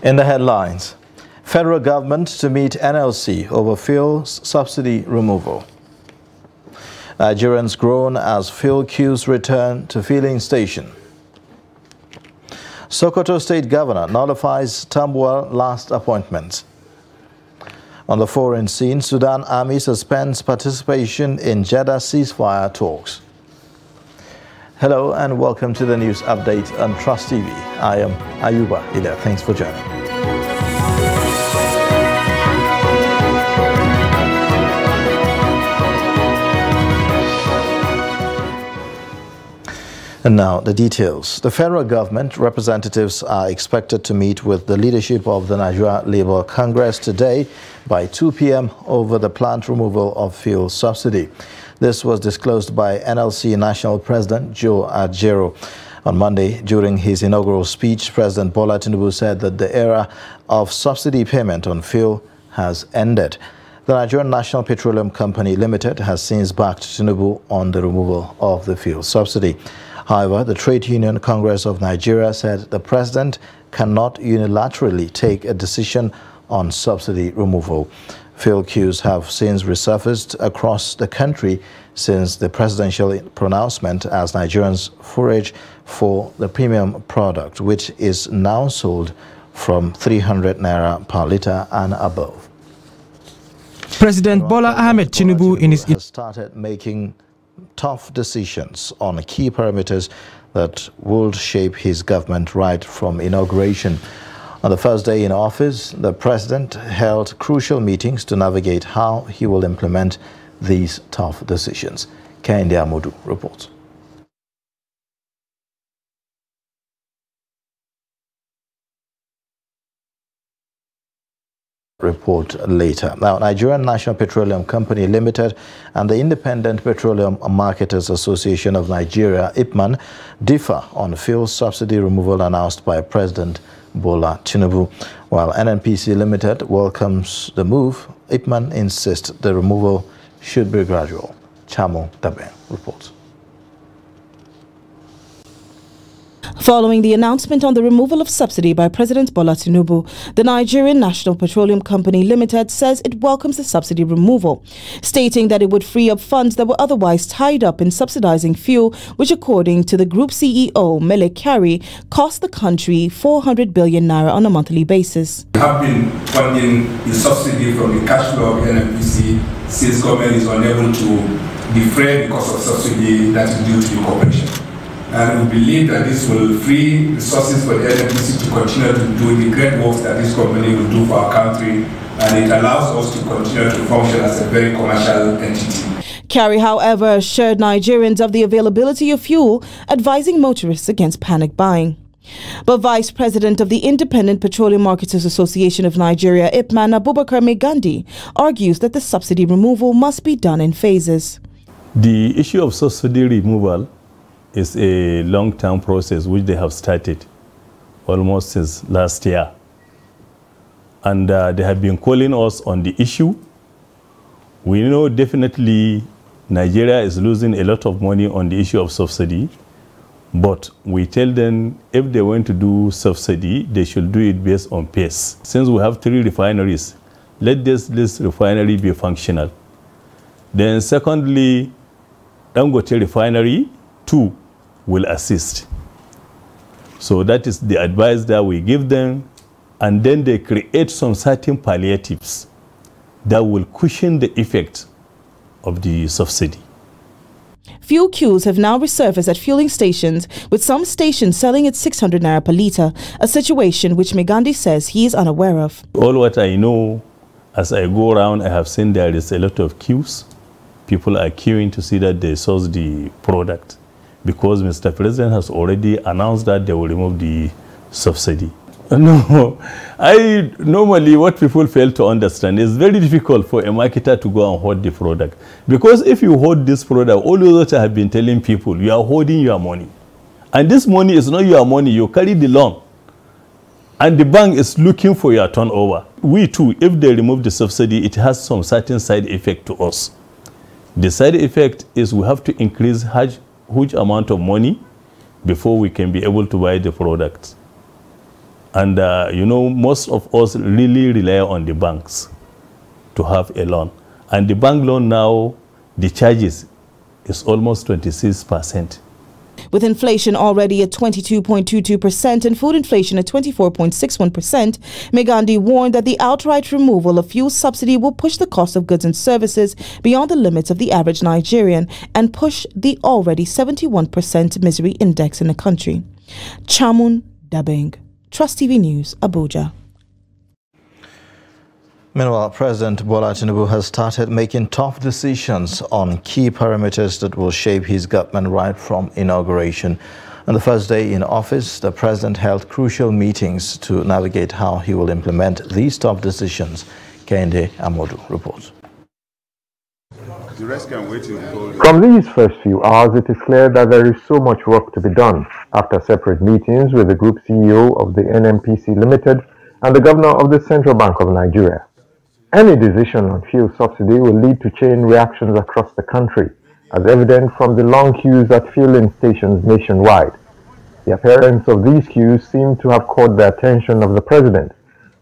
In the headlines, federal government to meet NLC over fuel subsidy removal. Nigerians groan as fuel queues return to filling station. Sokoto State Governor nullifies Tambuwal last appointment. On the foreign scene, Sudan Army suspends participation in Jeddah ceasefire talks. Hello and welcome to the news update on Trust TV. I am Ayuba Ila. Thanks for joining. And now the details. The federal government representatives are expected to meet with the leadership of the Nigeria Labour Congress today by 2 p.m. over the planned removal of fuel subsidy. This was disclosed by NLC National President Joe Ajaero. On Monday, during his inaugural speech, President Bola Tinubu said that the era of subsidy payment on fuel has ended. The Nigerian National Petroleum Company Limited has since backed Tinubu on the removal of the fuel subsidy. However, the Trade Union Congress of Nigeria said the president cannot unilaterally take a decision on subsidy removal. Fuel queues have since resurfaced across the country since the presidential pronouncement as Nigerians forage for the premium product, which is now sold from 300 naira per litre and above. President Bola Ahmed Tinubu has started making tough decisions on key parameters that would shape his government right from inauguration. On the first day in office, the president held crucial meetings to navigate how he will implement these tough decisions. Kehinde Amodu reports. Report later. Now, Nigerian National Petroleum Company Limited and the Independent Petroleum Marketers Association of Nigeria, IPMAN, differ on fuel subsidy removal announced by President Bola Tinubu. While NNPC Limited welcomes the move, IPMAN insists the removal should be gradual. Chamo Daben reports. Following the announcement on the removal of subsidy by President Bola Tinubu, the Nigerian National Petroleum Company Limited says it welcomes the subsidy removal, stating that it would free up funds that were otherwise tied up in subsidizing fuel, which according to the group CEO, Mele Kyari, cost the country 400 billion naira on a monthly basis. We have been funding the subsidy from the cash flow of NNPC since government is unable to defray the cost of subsidy that is due to the corporation. And we believe that this will free resources for the NNPC to continue to do the great work that this company will do for our country, and it allows us to continue to function as a very commercial entity. Kyari, however, assured Nigerians of the availability of fuel, advising motorists against panic buying. But Vice President of the Independent Petroleum Marketers Association of Nigeria, IPMAN, Abubakar Megandi, argues that the subsidy removal must be done in phases. The issue of subsidy removal is a long-term process which they have started almost since last year. And they have been calling us on the issue. We know definitely Nigeria is losing a lot of money on the issue of subsidy, but we tell them if they want to do subsidy, they should do it based on pace. Since we have 3 refineries, let this refinery be functional. Then secondly, Dangote refinery, 2 will assist. So that is the advice that we give them, and then they create some certain palliatives that will cushion the effect of the subsidy. Fuel queues have now resurfaced at fueling stations, with some stations selling at 600 naira per litre, a situation which Megandi says he is unaware of. All what I know, as I go around, I have seen there is a lot of queues. People are queuing to see that they source the product, because Mr. President has already announced that they will remove the subsidy. No, normally what people fail to understand is very difficult for a marketer to go and hoard the product. Because if you hoard this product, all that I have been telling people, you are hoarding your money. And this money is not your money, you carry the loan. And the bank is looking for your turnover. We too, if they remove the subsidy, it has some certain side effect to us. The side effect is we have to increase huge amount of money before we can be able to buy the products. And you know, most of us really rely on the banks to have a loan. And the bank loan now, the charges is almost 26%. With inflation already at 22.22% and food inflation at 24.61%, Megandi warned that the outright removal of fuel subsidy will push the cost of goods and services beyond the limits of the average Nigerian and push the already 71% misery index in the country. Chamun Dabeng, Trust TV News, Abuja. Meanwhile, President Bola Tinubu has started making tough decisions on key parameters that will shape his government right from inauguration. On the first day in office, the president held crucial meetings to navigate how he will implement these tough decisions. Kehinde Amodu reports. From these first few hours, it is clear that there is so much work to be done. After separate meetings with the group CEO of the NNPC Limited and the governor of the Central Bank of Nigeria, any decision on fuel subsidy will lead to chain reactions across the country, as evident from the long queues at fueling stations nationwide. The appearance of these queues seem to have caught the attention of the president,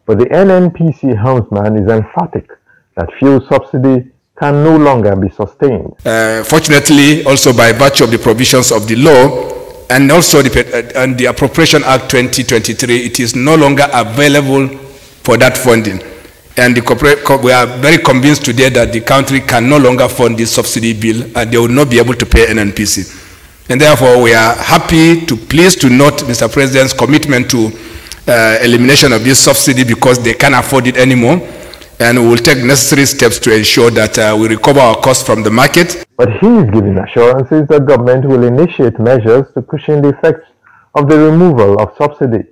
but the NNPC helmsman is emphatic that fuel subsidy can no longer be sustained. Fortunately, also by virtue of the provisions of the law and also the Appropriation Act 2023, it is no longer available for that funding. And we are very convinced today that the country can no longer fund this subsidy bill and they will not be able to pay NNPC. And therefore, we are pleased to note Mr. President's commitment to elimination of this subsidy because they can't afford it anymore. And we will take necessary steps to ensure that we recover our costs from the market. But he is giving assurances that government will initiate measures to cushion the effects of the removal of subsidy.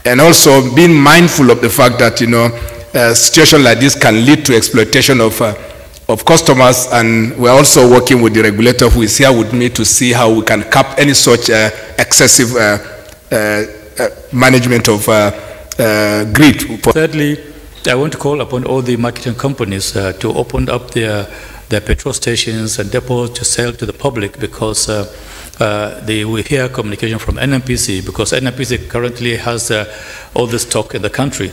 And also being mindful of the fact that, you know, a situation like this can lead to exploitation of customers, and we're also working with the regulator who is here with me to see how we can cap any such excessive management of greed. Thirdly, I want to call upon all the marketing companies to open up their petrol stations and depots to sell to the public, because we hear communication from NNPC, because NNPC currently has all the stock in the country.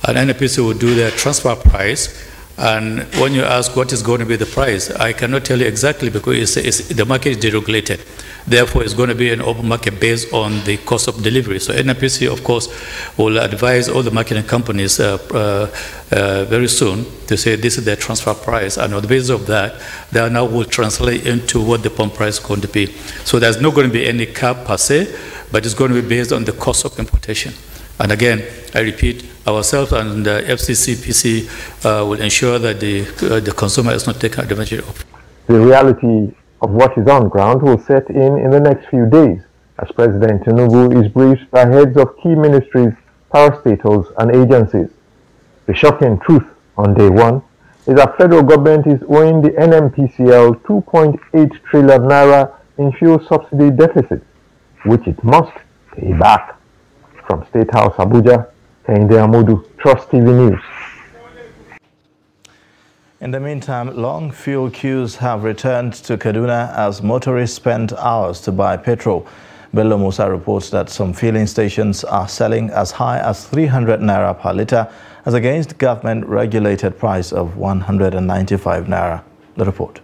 And NNPC will do their transfer price. And when you ask what is going to be the price, I cannot tell you exactly, because the market is deregulated. Therefore, it's going to be an open market based on the cost of delivery. So NNPC, of course, will advise all the marketing companies very soon to say this is their transfer price. And on the basis of that, they now will translate into what the pump price is going to be. So there's not going to be any cap per se, but it's going to be based on the cost of importation. And again, I repeat, ourselves and the FCCPC will ensure that the consumer is not taken advantage of. The reality of what is on ground will set in the next few days, as President Tinubu is briefed by heads of key ministries, parastatals and agencies. The shocking truth on day one is that federal government is owing the NNPCL 2.8 trillion naira in fuel subsidy deficit, which it must pay back. From State House, Abuja, Kehinde Amodu, Trust TV News. In the meantime, long fuel queues have returned to Kaduna as motorists spent hours to buy petrol. Bello Musa reports that some filling stations are selling as high as 300 naira per litre, as against government-regulated price of 195 naira. The report.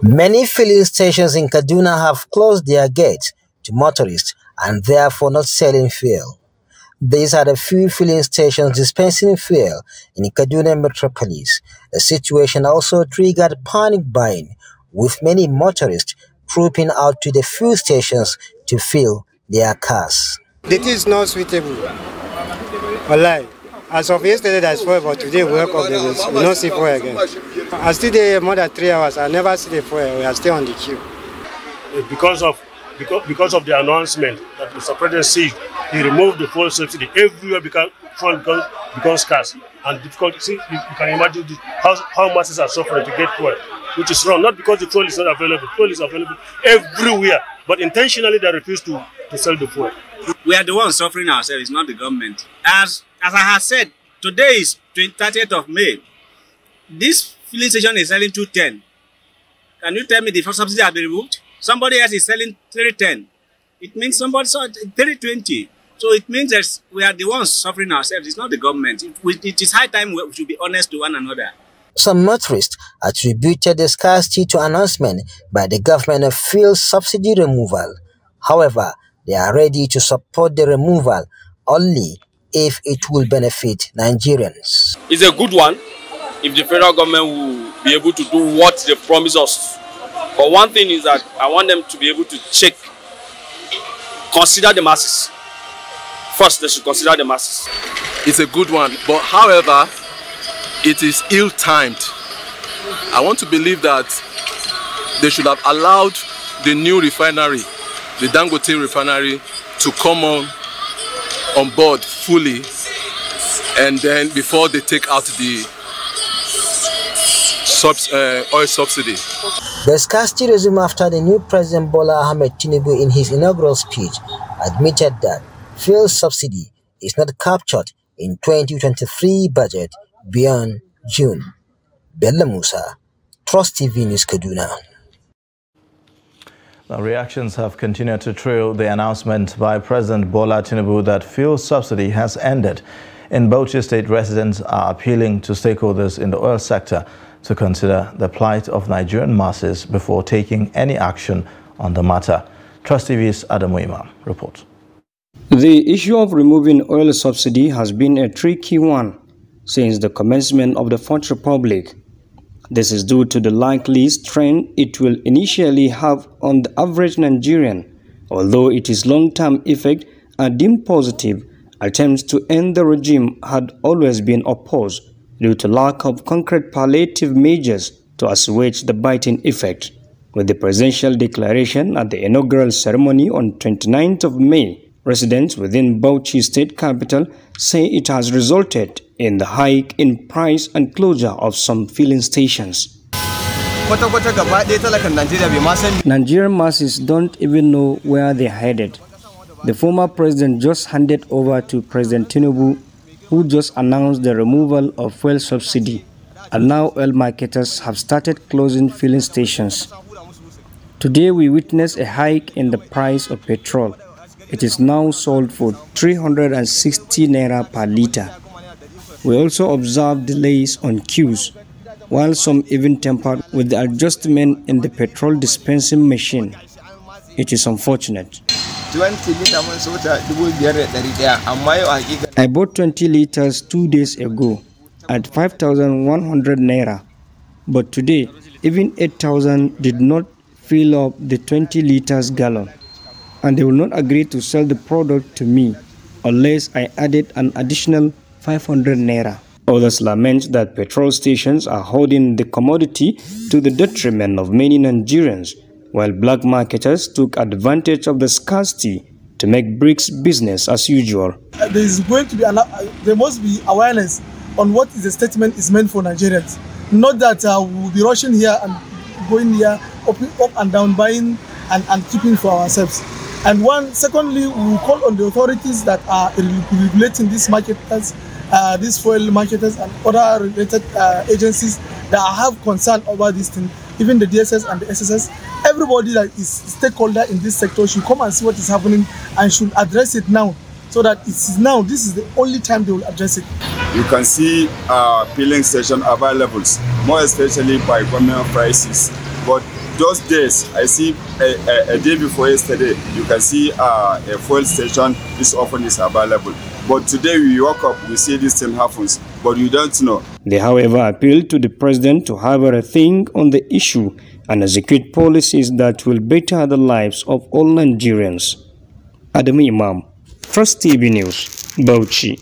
Many filling stations in Kaduna have closed their gates to motorists and therefore not selling fuel. These are the few filling stations dispensing fuel in Kaduna metropolis. The situation also triggered panic buying, with many motorists trooping out to the fuel stations to fill their cars. It is not suitable. Wallahi. As of yesterday, that's fuel, but today we wake up, we don't see fuel again. I still there more than 3 hours. I never see the fuel. We are still on the queue. Because of the announcement that Mr. President said he removed the fuel subsidy, everywhere fuel becomes scarce and difficult. See, you can imagine how masses are suffering to get fuel, which is wrong. Not because the fuel is not available. Fuel is available everywhere, but intentionally they refuse to sell the fuel. We are the ones suffering ourselves, not the government. As I have said, today is 30th of May. This filling station is selling 210. Can you tell me the subsidy has been removed? Somebody else is selling 310. It means somebody sold 320. So it means that we are the ones suffering ourselves. It's not the government. It is high time we should be honest to one another. Some motorists attributed the scarcity to announcement by the government of fuel subsidy removal. However, they are ready to support the removal only if it will benefit Nigerians. It's a good one if the federal government will be able to do what they promised us. But one thing is that I want them to be able to consider the masses. First, they should consider the masses. It's a good one, but however, it is ill-timed. I want to believe that they should have allowed the new refinery, the Dangote refinery, to come on board fully, and then before they take out the oil subsidy. The scarcity resumed after the new President Bola Ahmed Tinubu in his inaugural speech admitted that fuel subsidy is not captured in 2023 budget beyond June. Bello Musa, Trust TV News, Kaduna. Now, reactions have continued to trail the announcement by President Bola Tinubu that fuel subsidy has ended. In Bauchi State, residents are appealing to stakeholders in the oil sector to consider the plight of Nigerian masses before taking any action on the matter. Trust TV's Adamu Imam reports. The issue of removing oil subsidy has been a tricky one since the commencement of the Fourth Republic. This is due to the likely strain it will initially have on the average Nigerian. Although it is long-term effect are deemed positive, attempts to end the regime had always been opposed due to lack of concrete palliative measures to assuage the biting effect. With the presidential declaration at the inaugural ceremony on 29th of May, residents within Bauchi State capital say it has resulted in the hike in price and closure of some filling stations. Nigerian masses don't even know where they're headed. The former president just handed over to President Tinubu, who just announced the removal of fuel subsidy, and now oil marketers have started closing filling stations. Today we witness a hike in the price of petrol. It is now sold for 360 naira per litre. We also observe delays on queues, while some even tampered with the adjustment in the petrol dispensing machine. It is unfortunate. I bought 20 liters 2 days ago at 5,100 naira, but today even 8,000 did not fill up the 20 liters gallon, and they will not agree to sell the product to me unless I added an additional 500 naira. Others lament that petrol stations are holding the commodity to the detriment of many Nigerians, while black marketers took advantage of the scarcity to make bricks business as usual. There must be awareness on what the statement is meant for Nigerians. Not that we'll be rushing here and going here, up and down, buying and keeping for ourselves. And secondly, we will call on the authorities that are regulating these marketers, these fuel marketers and other related agencies that have concern over this thing, even the DSS and the SSS. Everybody that is stakeholder in this sector should come and see what is happening and should address it now, so that this is the only time they will address it. You can see filling station available, more especially by government prices. But those days, I see a day before yesterday, you can see a fuel station this often is available. But today we woke up, we see this thing happens, but you don't know. They, however, appealed to the president to have a rethink on the issue and execute policies that will better the lives of all Nigerians. Adamu Imam, Trust TV News, Bauchi.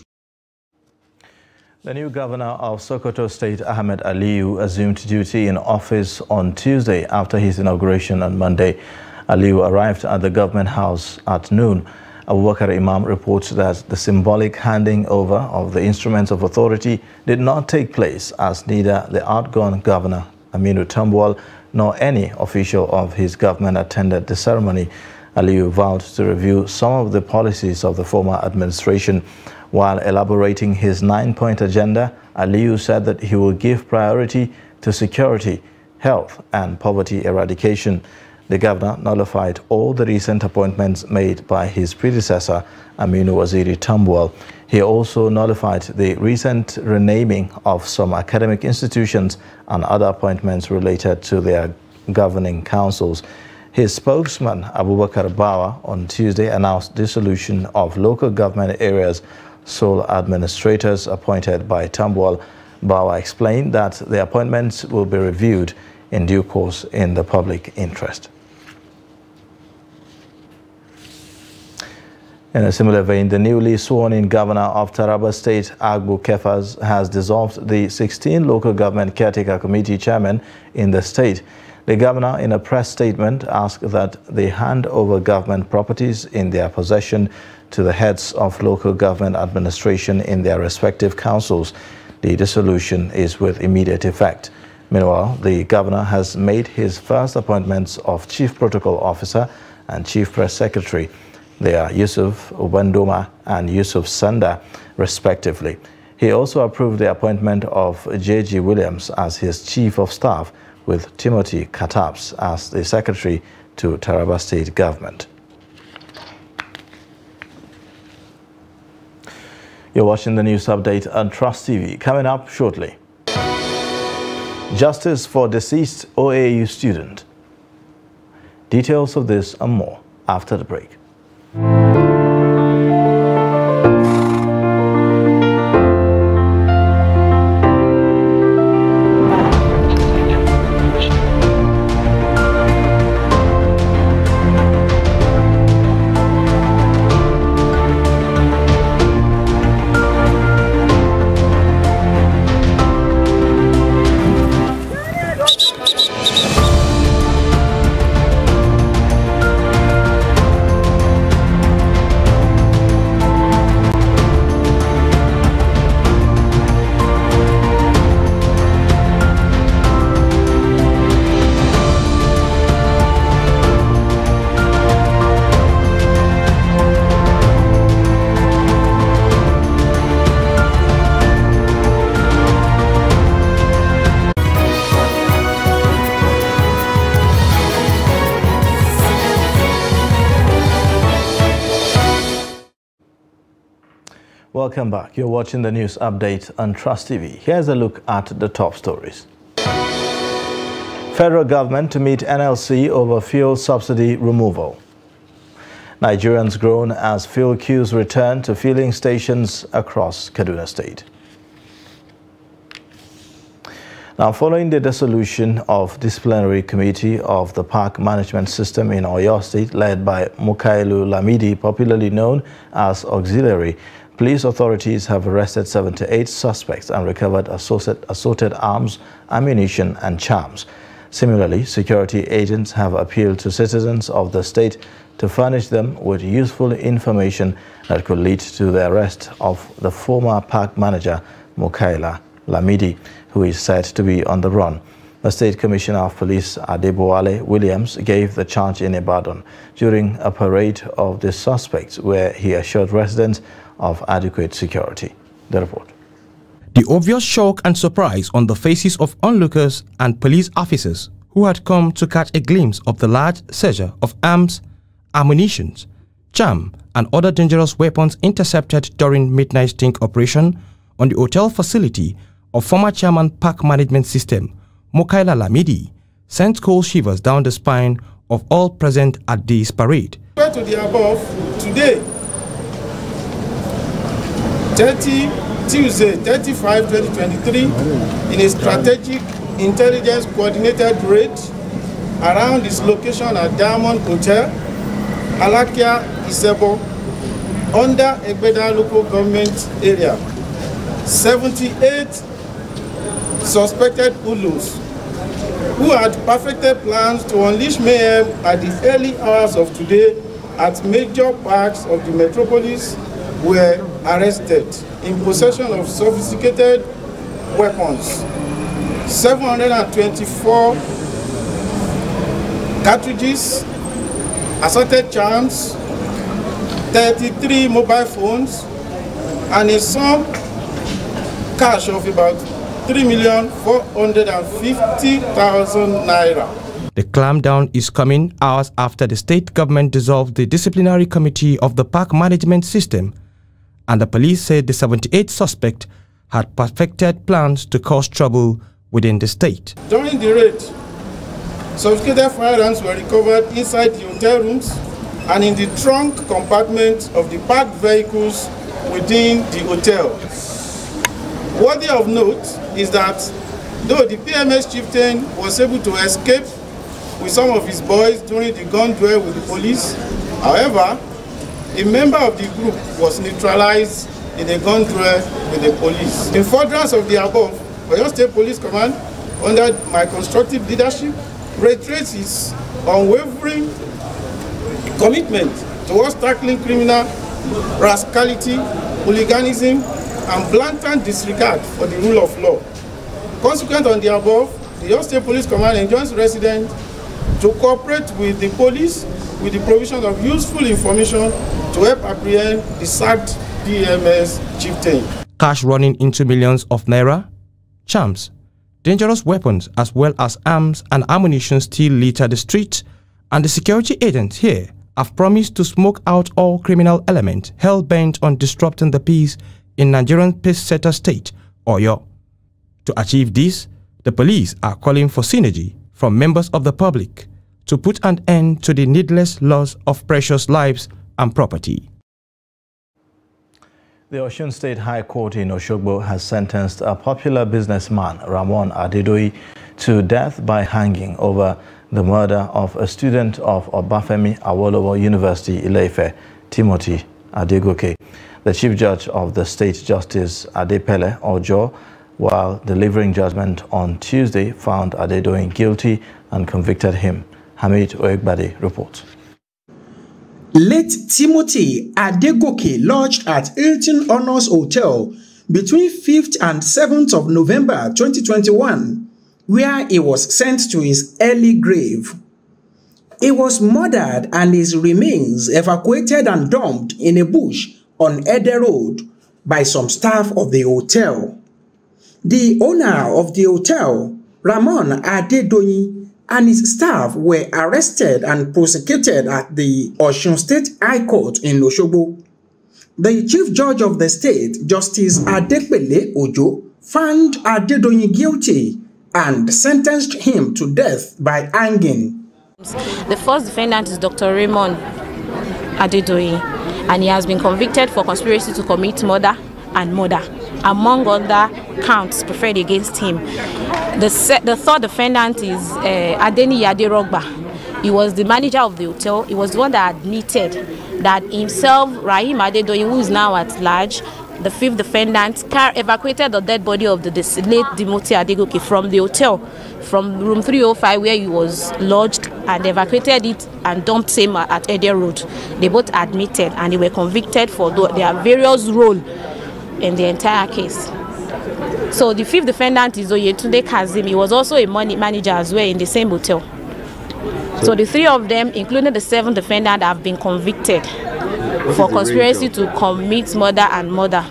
The new governor of Sokoto State, Ahmed Aliyu, assumed duty in office on Tuesday after his inauguration on Monday. Aliyu arrived at the government house at noon. Abubakar Imam reports that the symbolic handing over of the instruments of authority did not take place, as neither the outgone governor, Aminu Tambuwal, nor any official of his government attended the ceremony. Aliyu vowed to review some of the policies of the former administration. While elaborating his 9-point agenda, Aliyu said that he will give priority to security, health, and poverty eradication. The governor nullified all the recent appointments made by his predecessor, Aminu Waziri Tambuwal. He also nullified the recent renaming of some academic institutions and other appointments related to their governing councils. His spokesman, Abubakar Bawa, on Tuesday announced dissolution of local government areas' sole administrators appointed by Tambuwal. Bawa explained that the appointments will be reviewed in due course in the public interest. In a similar vein, the newly sworn-in governor of Taraba State, Agbu Kefas, has dissolved the 16 local government caretaker committee chairmen in the state. The governor, in a press statement, asked that they hand over government properties in their possession to the heads of local government administration in their respective councils. The dissolution is with immediate effect. Meanwhile, the governor has made his first appointments of Chief Protocol Officer and Chief Press Secretary. They are Yusuf Ubandoma and Yusuf Sanda, respectively. He also approved the appointment of J.G. Williams as his Chief of Staff, with Timothy Kataps as the Secretary to Taraba State Government. You're watching the news update on Trust TV. Coming up shortly. Justice for deceased OAU student. Details of this and more after the break. Welcome back. You're watching the news update on Trust TV. Here's a look at the top stories. Federal government to meet NLC over fuel subsidy removal. Nigerians groan as fuel queues return to filling stations across Kaduna State. Now, following the dissolution of disciplinary committee of the park management system in Oyo State, led by Mukailu Lamidi, popularly known as Auxiliary, police authorities have arrested 78 suspects and recovered assorted arms, ammunition, and charms. Similarly, security agents have appealed to citizens of the state to furnish them with useful information that could lead to the arrest of the former park manager, Mukaila Lamidi, who is said to be on the run. The State Commissioner of Police, Adebowale Williams, gave the charge in Ibadan during a parade of the suspects where he assured residents of adequate security. The report. The obvious shock and surprise on the faces of onlookers and police officers who had come to catch a glimpse of the large seizure of arms, ammunition, charm, and other dangerous weapons intercepted during midnight sting operation on the hotel facility of former chairman Park Management System, Mukaila Lamidi, sent cold shivers down the spine of all present at this parade. To the above, today, Tuesday 30/5/2023, in a strategic intelligence coordinated raid around its location at Diamond Hotel, Alakia, Isebo, under Egbeda local government area, 78 suspected Ulus who had perfected plans to unleash mayhem at the early hours of today at major parks of the metropolis were arrested in possession of sophisticated weapons, 724 cartridges, assorted charms, 33 mobile phones, and a sum cash of about 3,450,000 naira. The clampdown is coming hours after the state government dissolved the disciplinary committee of the park management system, and the police said the 78 suspect had perfected plans to cause trouble within the state. During the raid, sophisticated firearms were recovered inside the hotel rooms and in the trunk compartment of the parked vehicles within the hotel. Worthy of note is that though the PMS chieftain was able to escape with some of his boys during the gun duel with the police, however, a member of the group was neutralized in a gun duel with the police. In furtherance of the above, Oyo State Police Command, under my constructive leadership, reiterates its unwavering commitment towards tackling criminal rascality, hooliganism, and blatant disregard for the rule of law. Consequent on the above, the Oyo State Police Command enjoins residents to cooperate with the police with the provision of useful information to help apprehend the sacked PMS chieftain. Cash running into millions of naira, charms, dangerous weapons as well as arms and ammunition still litter the streets, and the security agents here have promised to smoke out all criminal elements hell-bent on disrupting the peace in Nigerian peace-setter state, Oyo. To achieve this, the police are calling for synergy from members of the public to put an end to the needless loss of precious lives and property. The Osun State High Court in Osogbo has sentenced a popular businessman, Ramon Adedoyi, to death by hanging over the murder of a student of Obafemi Awolowo University, Ile-Ife, Timothy Adegoke. The Chief Judge of the State, Justice Adepele Ojo, while delivering judgment on Tuesday, found Adedoyi guilty and convicted him. Hamid Oyegbade reports. Late Timothy Adegoke lodged at Hilton Honors Hotel between 5th and 7th of November 2021, where he was sent to his early grave. He was murdered and his remains evacuated and dumped in a bush on Ede Road by some staff of the hotel. The owner of the hotel, Ramon Adedoyi, and his staff were arrested and prosecuted at the Osun State High Court in Osogbo. The Chief Judge of the State, Justice Adepele Ojo, found Adedoyi guilty and sentenced him to death by hanging. The first defendant is Dr. Raymond Adedoyi, and he has been convicted for conspiracy to commit murder and murder, among other counts preferred against him. The third defendant is Adeni Yaderogba. He was the manager of the hotel. He was the one that admitted that himself, Rahim Adedoyi, who is now at large, the fifth defendant, evacuated the dead body of the late Timothy Adegoke from the hotel, from room 305 where he was lodged, and evacuated it and dumped him at Ede Road. They both admitted and they were convicted for their various roles in the entire case. So the fifth defendant is Oyetunde Kazim. He was also a money manager as well in the same hotel. So the three of them, including the seventh defendant, have been convicted for conspiracy to commit murder and murder.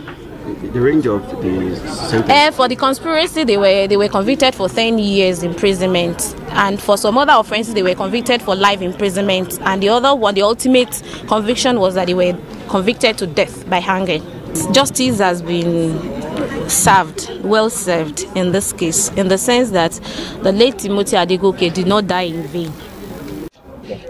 The range of the sentence? For the conspiracy, they were convicted for 10 years imprisonment, and for some other offenses, they were convicted for life imprisonment. And the other one, the ultimate conviction was that they were convicted to death by hanging. Justice has been well served in this case, in the sense that the late Timothy Adegoke did not die in vain.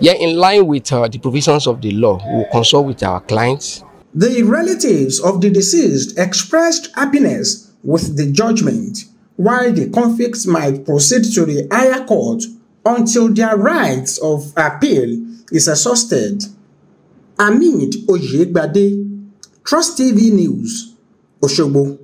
Yeah, in line with the provisions of the law, we will consult with our clients. The relatives of the deceased expressed happiness with the judgment, while the convicts might proceed to the higher court until their rights of appeal is exhausted. Hamid Oyegbade, Trust TV News, Osogbo.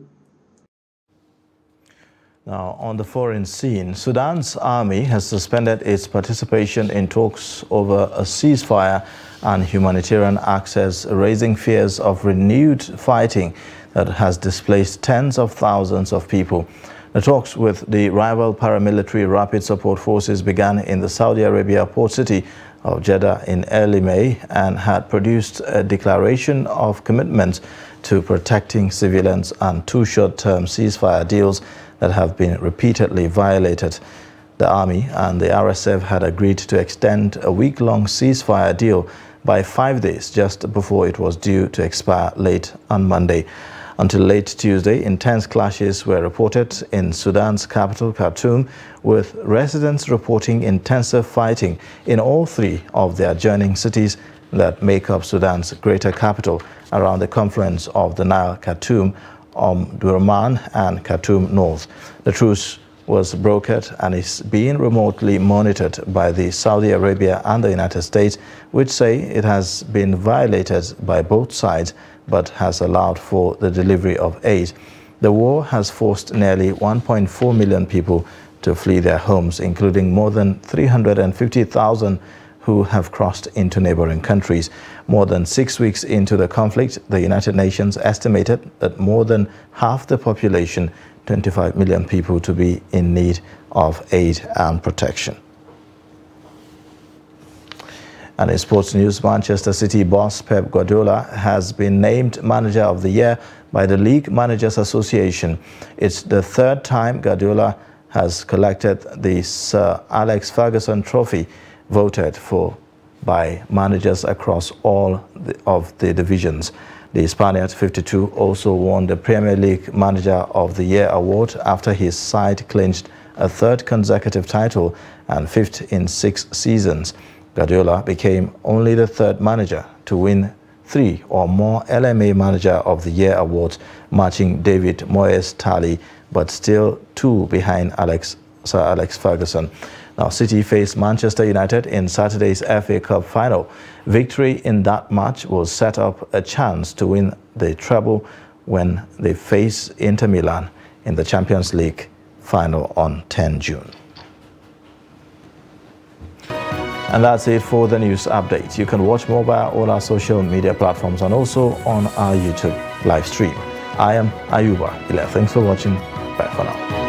Now, on the foreign scene, Sudan's army has suspended its participation in talks over a ceasefire and humanitarian access, raising fears of renewed fighting that has displaced tens of thousands of people. The talks with the rival paramilitary Rapid Support Forces began in the Saudi Arabia port city of Jeddah in early May and had produced a declaration of commitment to protecting civilians and two short-term ceasefire deals that have been repeatedly violated. The army and the RSF had agreed to extend a week-long ceasefire deal by 5 days just before it was due to expire late on Monday. Until late Tuesday, intense clashes were reported in Sudan's capital, Khartoum, with residents reporting intensive fighting in all three of the adjoining cities that make up Sudan's greater capital around the confluence of the Nile, Khartoum, Omdurman and Khartoum North. The truce was brokered and is being remotely monitored by the Saudi Arabia and the United States, which say it has been violated by both sides but has allowed for the delivery of aid. The war has forced nearly 1.4 million people to flee their homes, including more than 350,000 who have crossed into neighboring countries. More than 6 weeks into the conflict, the United Nations estimated that more than half the population, 25 million people, to be in need of aid and protection. And in sports news, Manchester City boss Pep Guardiola has been named Manager of the Year by the League Managers Association. It's the third time Guardiola has collected the Sir Alex Ferguson Trophy, voted for by managers across all of the divisions. The Spaniard, 52, also won the Premier League Manager of the Year award after his side clinched a third consecutive title and fifth in 6 seasons. Guardiola became only the third manager to win 3 or more LMA Manager of the Year awards, matching David Moyes' tally, but still 2 behind Sir Alex Ferguson. Now, City faced Manchester United in Saturday's FA Cup final. Victory in that match will set up a chance to win the treble when they face Inter Milan in the Champions League final on 10 June. And that's it for the news update. You can watch more via all our social media platforms and also on our YouTube live stream. I am Ayuba Ile. Thanks for watching. Bye for now.